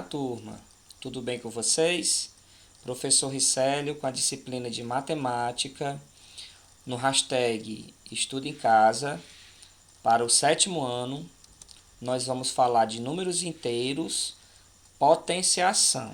turma, tudo bem com vocês? Professor Ricélio com a disciplina de matemática no hashtag Estudo em Casa. Para o 7º ano, nós vamos falar de números inteiros, potenciação.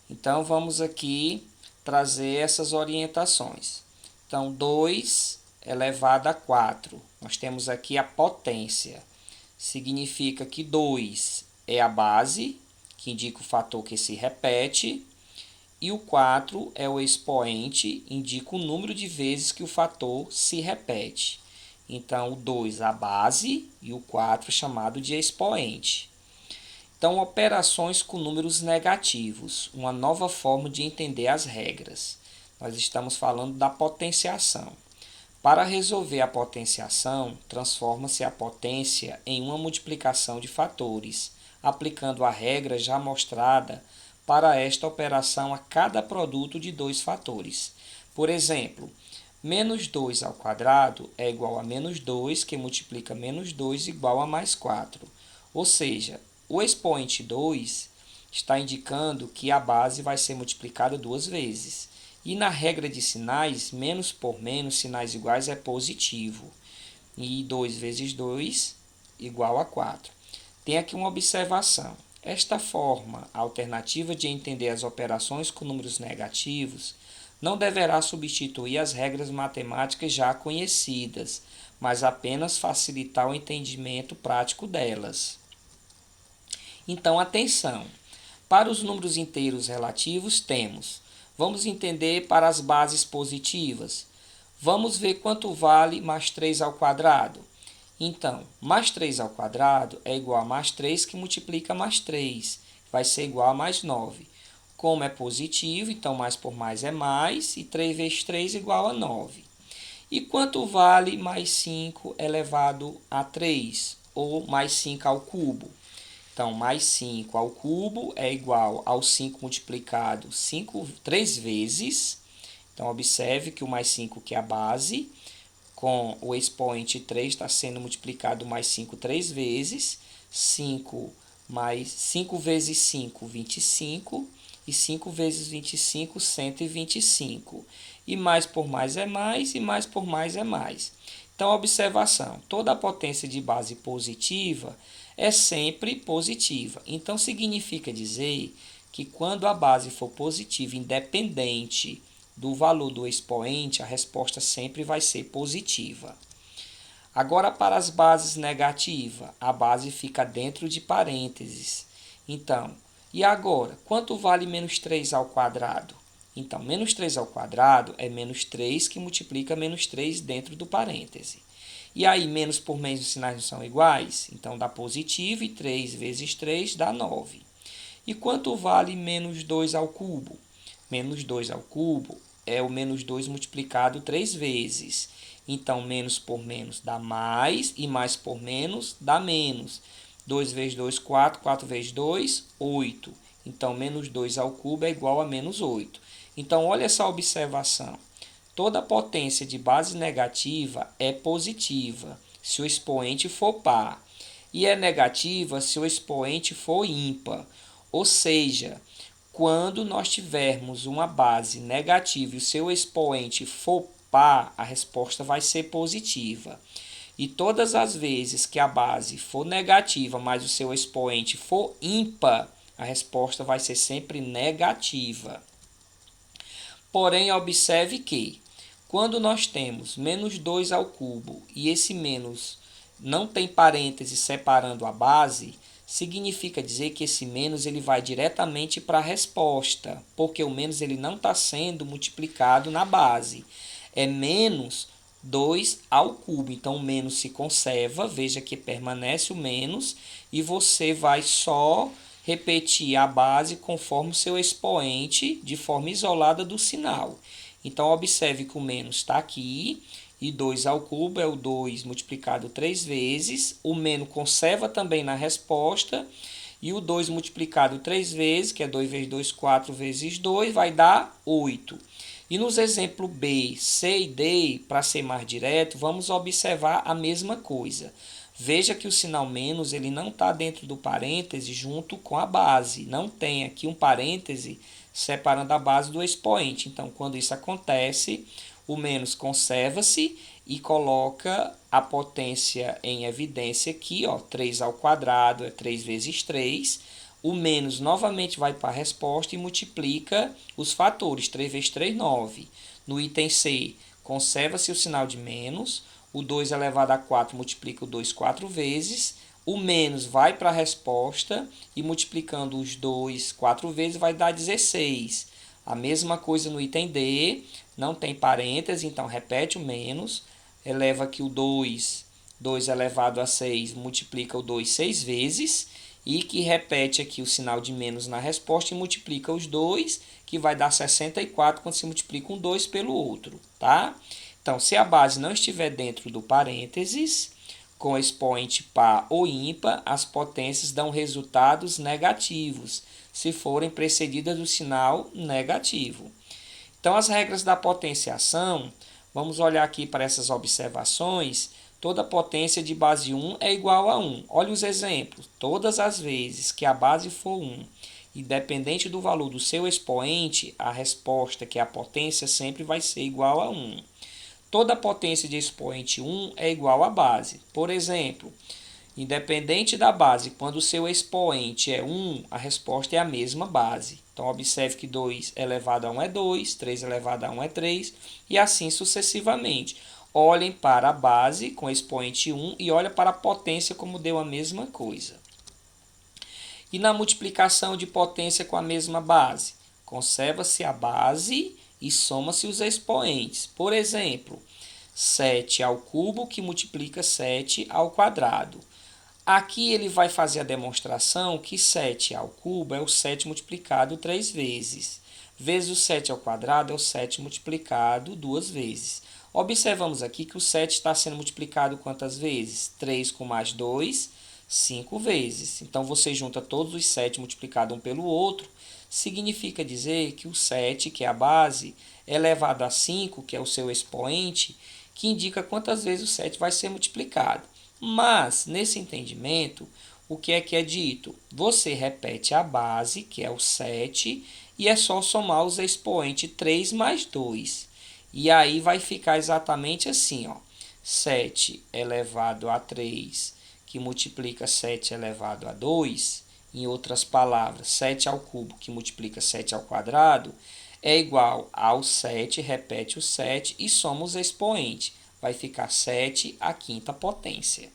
Então, vamos aqui trazer essas orientações. Então, 2 elevado a 4. Nós temos aqui a potência. Significa que 2 é a base, que indica o fator que se repete, e o 4 é o expoente, indica o número de vezes que o fator se repete. Então, o 2 a base e o 4 chamado de expoente. Então, operações com números negativos, uma nova forma de entender as regras. Nós estamos falando da potenciação. Para resolver a potenciação, transforma-se a potência em uma multiplicação de fatores, aplicando a regra já mostrada para esta operação a cada produto de dois fatores. Por exemplo, menos 2 ao quadrado é igual a menos 2, que multiplica menos 2 igual a mais 4. Ou seja, o expoente 2 está indicando que a base vai ser multiplicada duas vezes. E na regra de sinais, menos por menos, sinais iguais é positivo. E 2 vezes 2 igual a 4. Tem aqui uma observação. Esta forma alternativa de entender as operações com números negativos não deverá substituir as regras matemáticas já conhecidas, mas apenas facilitar o entendimento prático delas. Então, atenção! Para os números inteiros relativos, vamos entender para as bases positivas. Vamos ver quanto vale mais 3 ao quadrado. Então, mais 3 ao quadrado é igual a mais 3 que multiplica mais 3. Vai ser igual a mais 9. Como é positivo, então mais por mais é mais. E 3 vezes 3 é igual a 9. E quanto vale mais 5 elevado a 3? Ou mais 5 ao cubo? Então, mais 5 ao cubo é igual ao 5 multiplicado 3 vezes. Então, observe que o mais 5, que é a base, com o expoente 3 está sendo multiplicado mais 5 3 vezes. 5 vezes 5, 25. E 5 vezes 25, 125. E mais por mais é mais, e mais por mais é mais. Então, observação, toda a potência de base positiva é sempre positiva. Então, significa dizer que quando a base for positiva, independente do valor do expoente, a resposta sempre vai ser positiva. Agora, para as bases negativas, a base fica dentro de parênteses. Então, e agora, quanto vale menos 3 ao quadrado? Então, menos 3 ao quadrado é menos 3 que multiplica menos 3 dentro do parêntese. E aí, menos por menos os sinais não são iguais? Então, dá positivo e 3 vezes 3 dá 9. E quanto vale menos 2 ao cubo? Menos 2 ao cubo é o menos 2 multiplicado 3 vezes. Então, menos por menos dá mais, e mais por menos dá menos. 2 vezes 2, 4. 4 vezes 2, 8. Então, menos 2 ao cubo é igual a menos 8. Então, olha essa observação. Toda potência de base negativa é positiva se o expoente for par, e é negativa se o expoente for ímpar. Ou seja, quando nós tivermos uma base negativa e o seu expoente for par, a resposta vai ser positiva. E todas as vezes que a base for negativa, mas o seu expoente for ímpar, a resposta vai ser sempre negativa. Porém, observe que quando nós temos menos 2 ao cubo e esse menos não tem parênteses separando a base, significa dizer que esse menos ele vai diretamente para a resposta, porque o menos ele não está sendo multiplicado na base. É menos 2 ao cubo. Então, o menos se conserva, veja que permanece o menos, e você vai só repetir a base conforme o seu expoente de forma isolada do sinal. Então, observe que o menos está aqui, e 2 ao cubo é o 2 multiplicado 3 vezes. O menos conserva também na resposta, e o 2 multiplicado 3 vezes, que é 2 vezes 2, 4 vezes 2, vai dar 8. E nos exemplos B, C e D, para ser mais direto, vamos observar a mesma coisa. Veja que o sinal menos ele não está dentro do parêntese junto com a base. Não tem aqui um parêntese separando a base do expoente. Então, quando isso acontece, o menos conserva-se e coloca a potência em evidência aqui, ó, 3 ao quadrado é 3 vezes 3. O menos novamente vai para a resposta e multiplica os fatores. 3 vezes 3, 9. No item C, conserva-se o sinal de menos. O 2 elevado a 4 multiplica o 2 4 vezes. O menos vai para a resposta e multiplicando os 2 4 vezes vai dar 16. A mesma coisa no item D, não tem parêntese, então repete o menos. Eleva aqui o 2 elevado a 6 multiplica o 2 6 vezes. E que repete aqui o sinal de menos na resposta e multiplica os 2, que vai dar 64 quando se multiplica um 2 pelo outro, tá? Então, se a base não estiver dentro do parênteses, com expoente par ou ímpar, as potências dão resultados negativos, se forem precedidas do sinal negativo. Então, as regras da potenciação, vamos olhar aqui para essas observações. Toda potência de base 1 é igual a 1. Olha os exemplos. Todas as vezes que a base for 1, independente do valor do seu expoente, a resposta, que é a potência, sempre vai ser igual a 1. Toda potência de expoente 1 é igual à base. Por exemplo, independente da base, quando o seu expoente é 1, a resposta é a mesma base. Então, observe que 2 elevado a 1 é 2, 3 elevado a 1 é 3, e assim sucessivamente. Olhem para a base com expoente 1 e olhem para a potência como deu a mesma coisa. E na multiplicação de potência com a mesma base? Conserva-se a base e soma-se os expoentes. Por exemplo, 7 ao cubo que multiplica 7 ao quadrado. Aqui ele vai fazer a demonstração que 7 ao cubo é o 7 multiplicado 3 vezes. Vezes o 7 ao quadrado é o 7 multiplicado 2 vezes. Observamos aqui que o 7 está sendo multiplicado quantas vezes? 3 com mais 2, 5 vezes. Então, você junta todos os 7 multiplicado um pelo outro, significa dizer que o 7, que é a base, é elevado a 5, que é o seu expoente, que indica quantas vezes o 7 vai ser multiplicado. Mas, nesse entendimento, o que é dito? Você repete a base, que é o 7, e é só somar os expoentes 3 mais 2. E aí vai ficar exatamente assim, ó. 7 elevado a 3, que multiplica 7 elevado a 2, em outras palavras, 7 ao cubo, que multiplica 7 ao quadrado, é igual ao 7, repete o 7 e soma os expoentes. Vai ficar 7 à quinta potência.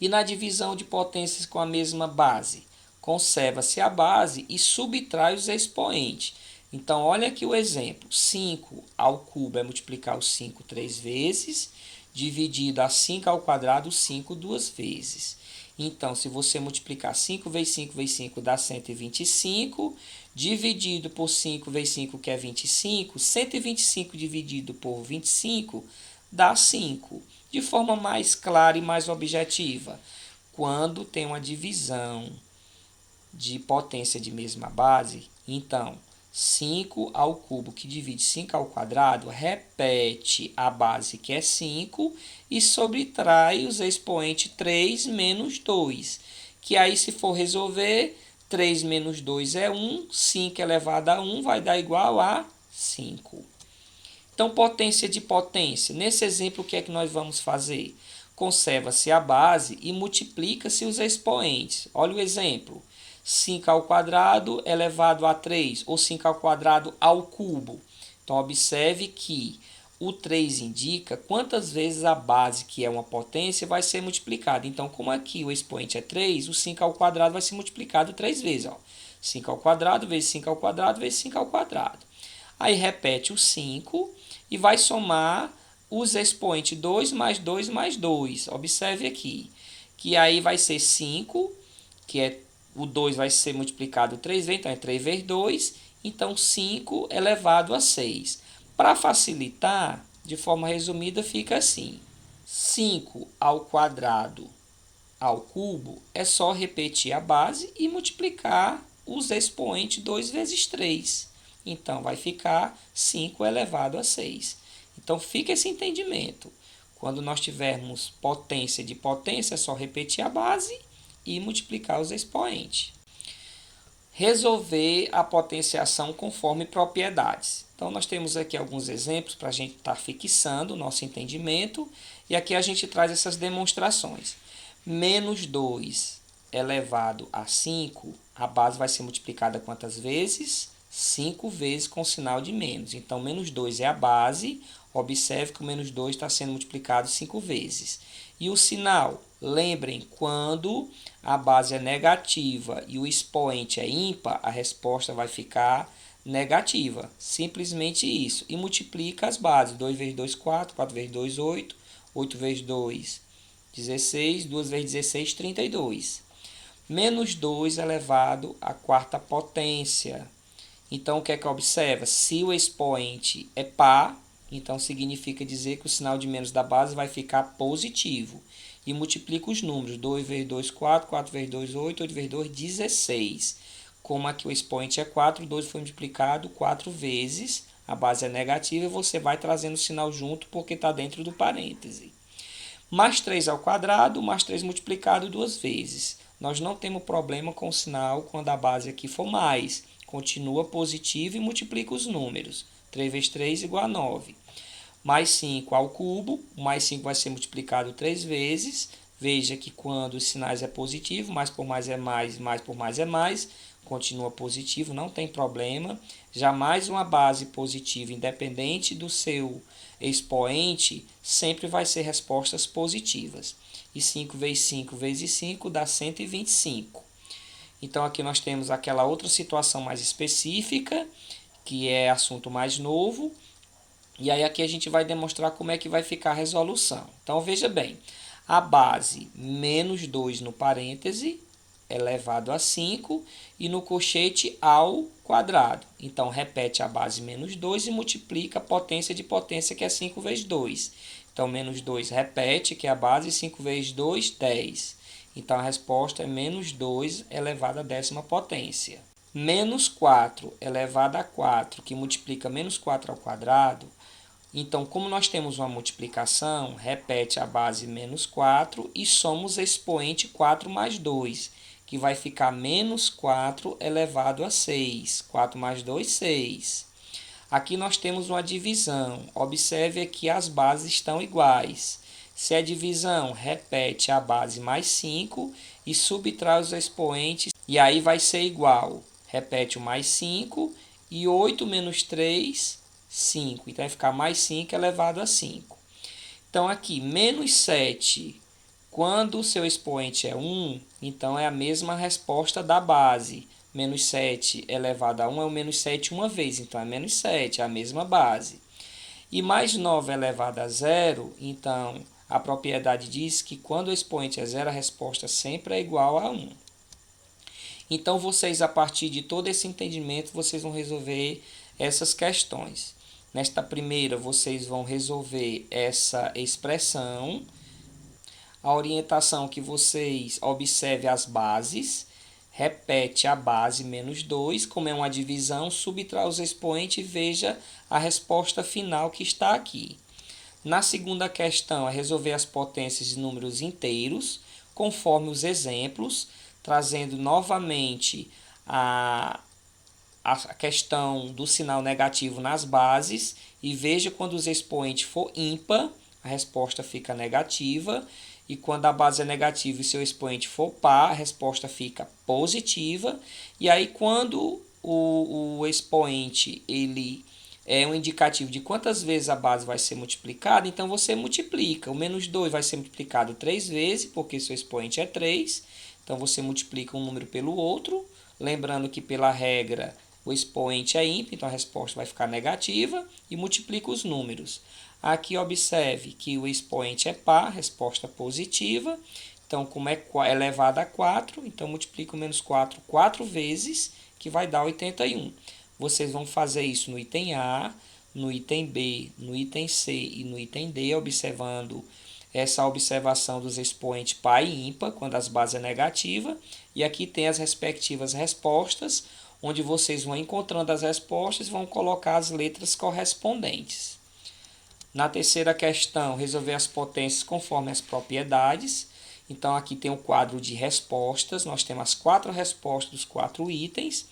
E na divisão de potências com a mesma base? Conserva-se a base e subtrai os expoentes. Então, olha aqui o exemplo. 5 ao cubo é multiplicar o 5 3 vezes, dividido a 5 ao quadrado, 5 duas vezes. Então, se você multiplicar 5 vezes 5 vezes 5 dá 125, dividido por 5 vezes 5, que é 25, 125 dividido por 25 dá 5. De forma mais clara e mais objetiva, quando tem uma divisão de potência de mesma base, então 5 ao cubo, que divide 5 ao quadrado, repete a base, que é 5, e subtrai os expoentes 3 menos 2, que aí, se for resolver, 3 menos 2 é 1, 5 elevado a 1 vai dar igual a 5. Então, potência de potência. Nesse exemplo, o que é que nós vamos fazer? Conserva-se a base e multiplica-se os expoentes. Olha o exemplo. 5 ao quadrado elevado a 3, ou 5 ao quadrado ao cubo. Então, observe que o 3 indica quantas vezes a base, que é uma potência, vai ser multiplicada. Então, como aqui o expoente é 3, o 5 ao quadrado vai ser multiplicado 3 vezes. Ó. 5 ao quadrado vezes 5 ao quadrado vezes 5 ao quadrado. Aí, repete o 5 e vai somar os expoentes 2 mais 2 mais 2. Observe aqui, que aí vai ser 5, que é o 2 vai ser multiplicado 3 vezes, então é 3 vezes 2, então 5 elevado a 6. Para facilitar, de forma resumida, fica assim. 5 ao quadrado ao cubo é só repetir a base e multiplicar os expoentes 2 vezes 3. Então, vai ficar 5 elevado a 6. Então, fica esse entendimento. Quando nós tivermos potência de potência, é só repetir a base e multiplicar os expoentes. Resolver a potenciação conforme propriedades. Então, nós temos aqui alguns exemplos para a gente estar fixando o nosso entendimento. E aqui a gente traz essas demonstrações. Menos 2 elevado a 5, a base vai ser multiplicada quantas vezes? 5 vezes com sinal de menos. Então, menos 2 é a base. Observe que o menos 2 está sendo multiplicado 5 vezes. E o sinal? Lembrem, quando a base é negativa e o expoente é ímpar, a resposta vai ficar negativa. Simplesmente isso. E multiplica as bases. 2 vezes 2, 4. 4 vezes 2, 8. 8 vezes 2, 16. 2 vezes 16, 32. Menos 2 elevado à quarta potência. Então, o que é que observa? Se o expoente é par, então significa dizer que o sinal de menos da base vai ficar positivo. E multiplica os números. 2 vezes 2, 4. 4 vezes 2, 8. 8 vezes 2, 16. Como aqui o expoente é 4, 2 foi multiplicado 4 vezes. A base é negativa e você vai trazendo o sinal junto porque está dentro do parêntese. Mais 3 ao quadrado, mais 3 multiplicado 2 vezes. Nós não temos problema com o sinal quando a base aqui for mais. Continua positivo e multiplica os números. 3 vezes 3 igual a 9. Mais 5 ao cubo, mais 5 vai ser multiplicado 3 vezes. Veja que quando os sinais é positivo, mais por mais é mais, mais por mais é mais, continua positivo, não tem problema. Jamais uma base positiva, independente do seu expoente, sempre vai ser respostas positivas. E 5 vezes 5 vezes 5 dá 125. Então, aqui nós temos aquela outra situação mais específica, que é assunto mais novo. E aí aqui a gente vai demonstrar como é que vai ficar a resolução. Então, veja bem, a base menos 2 no parêntese elevado a 5 e no colchete ao quadrado. Então, repete a base menos 2 e multiplica a potência de potência, que é 5 vezes 2. Então, menos 2 repete, que é a base, 5 vezes 2, 10. Então, a resposta é menos 2 elevado à décima potência. Menos 4 elevado a 4, que multiplica menos 4 ao quadrado. Então, como nós temos uma multiplicação, repete a base menos 4 e somos expoente 4 mais 2, que vai ficar menos 4 elevado a 6. 4 mais 2, 6. Aqui nós temos uma divisão. Observe que as bases estão iguais. Se é divisão, repete a base mais 5 e subtrai os expoentes, e aí vai ser igual. Repete o mais 5 e 8 menos 3, 5. Então, vai ficar mais 5 elevado a 5. Então, aqui, menos 7, quando o seu expoente é 1, então é a mesma resposta da base. Menos 7 elevado a 1 é o menos 7 uma vez, então é menos 7, é a mesma base. E mais 9 elevado a 0, então a propriedade diz que quando o expoente é 0, a resposta sempre é igual a 1. Então, vocês, a partir de todo esse entendimento, vocês vão resolver essas questões. Nesta primeira, vocês vão resolver essa expressão. A orientação que vocês observem as bases. Repete a base menos 2, como é uma divisão, subtrai os expoentes e veja a resposta final que está aqui. Na segunda questão, é resolver as potências de números inteiros, conforme os exemplos, trazendo novamente a questão do sinal negativo nas bases e veja quando os expoentes for ímpar, a resposta fica negativa, e quando a base é negativa e seu expoente for par, a resposta fica positiva. E aí quando o expoente ele é um indicativo de quantas vezes a base vai ser multiplicada, então você multiplica. O menos 2 vai ser multiplicado 3 vezes, porque seu expoente é 3. Então você multiplica um número pelo outro, lembrando que pela regra o expoente é ímpar, então a resposta vai ficar negativa, e multiplica os números. Aqui observe que o expoente é par, resposta positiva. Então, como é elevado a 4, então multiplica o menos 4 4 vezes, que vai dar 81. Vocês vão fazer isso no item A, no item B, no item C e no item D, observando essa observação dos expoentes par e ímpar, quando as bases é negativa. E aqui tem as respectivas respostas, onde vocês vão encontrando as respostas e vão colocar as letras correspondentes. Na terceira questão, resolver as potências conforme as propriedades. Então, aqui tem o quadro de respostas. Nós temos as 4 respostas dos 4 itens.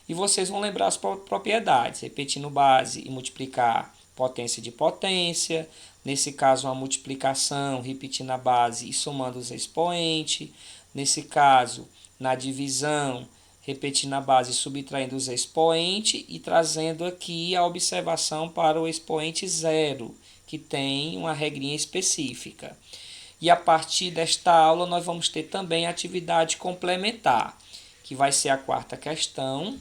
E vocês vão lembrar as propriedades, repetindo base e multiplicar potência de potência. Nesse caso, uma multiplicação, repetindo a base e somando os expoentes. Nesse caso, na divisão, repetindo a base e subtraindo os expoentes e trazendo aqui a observação para o expoente zero, que tem uma regrinha específica. E a partir desta aula nós vamos ter também a atividade complementar, que vai ser a quarta questão,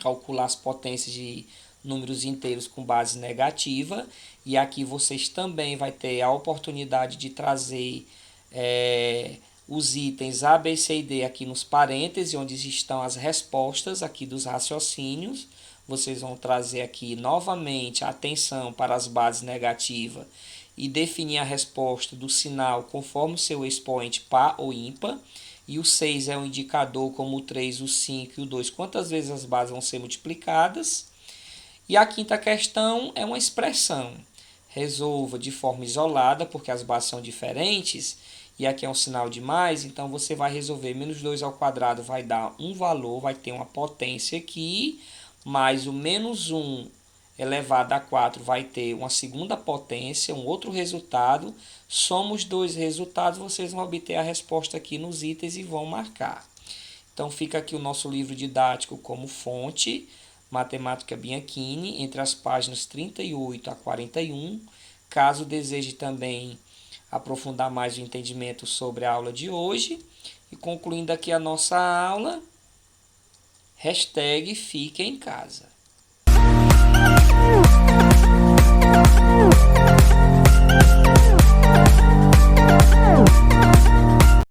calcular as potências de números inteiros com base negativa. E aqui vocês também vão ter a oportunidade de trazer os itens A, B, C e D aqui nos parênteses, onde estão as respostas aqui dos raciocínios. Vocês vão trazer aqui novamente a atenção para as bases negativas e definir a resposta do sinal conforme o seu expoente par ou ímpar. E o 6 é um indicador como o 3, o 5 e o 2, quantas vezes as bases vão ser multiplicadas. E a quinta questão é uma expressão. Resolva de forma isolada, porque as bases são diferentes, e aqui é um sinal de mais, então você vai resolver menos 2 ao quadrado vai dar um valor, vai ter uma potência aqui, mais o menos 1 elevado a 4 vai ter uma segunda potência, um outro resultado. Soma os dois resultados, vocês vão obter a resposta aqui nos itens e vão marcar. Então fica aqui o nosso livro didático como fonte, Matemática Bianchini, entre as páginas 38 a 41. Caso deseje também aprofundar mais o entendimento sobre a aula de hoje. E concluindo aqui a nossa aula, hashtag fique em casa.